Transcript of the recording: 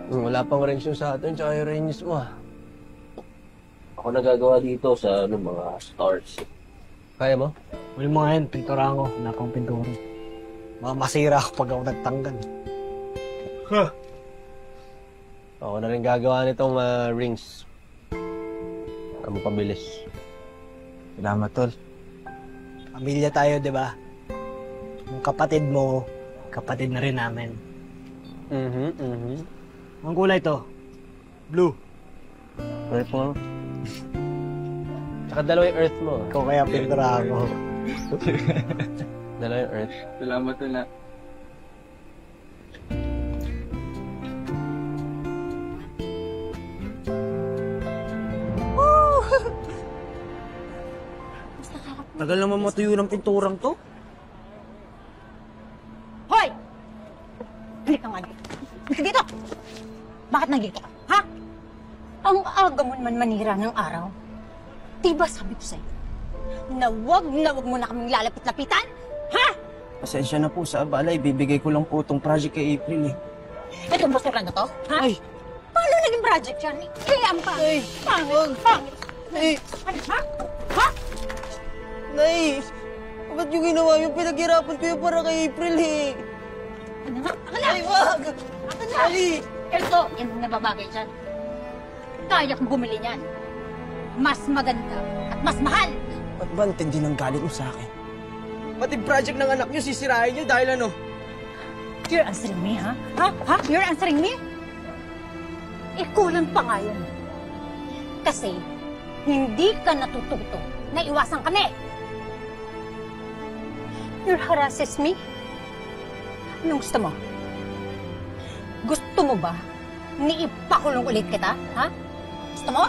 Wala pang rings yung sa atin, tsaka yung rings mo ah. Ako nagagawa dito sa mga stars. Kaya mo? Huli mo nga yan, pintura ko. Wala pang pintura. Masira ako pag ako nagtanggal. Ako na rin gagawa nitong rings. Ang pabilis. Salamat, tol. Pamilya tayo, di ba? Yung kapatid mo, kapatid na rin namin. Ang kulay to? Blue. Earth mo? Tsaka dalawa yung earth mo. Ikaw kaya pintura ko. Dalawa yung earth. Salamat na. Tagal naman matuyo ng pinturang to. Hoy! Halika nga dito. Halika dito! Bakit nandito ka? Ha? Ang aga mo naman manira ng araw. Diba sabi ko sa'yo, na wag mo na kaming lalapit-lapitan? Ha? Pasensya na po sa abala. Ibibigay ko lang po itong project kay April eh. Itong basura na to? Ha? Ay! Paano naging project yan? Kaya ang pangit. Pangit. Pangit. Ay! Ano, ha? Ha? Nay! Ba't yung ginawa yung pinaghirapan ko yung para kay April eh? Ano nga? Akala! Ay, wag! Akala! Ay! Ito, yan ang nababagay dyan. Kaya kong bumili niyan. Mas maganda at mas mahal. Ba't ba ang tindi ng galit mo sa akin? Pati project ng anak niyo sisirain niyo dahil ano? You're answering me, ha? Ha? You're answering me? Kulang pa nga yun. Kasi, hindi ka natututo na iwasan kami. You harasses me? Anong gusto mo? Gusto mo ba ni ipakulong ulit kita, ha? Gusto mo?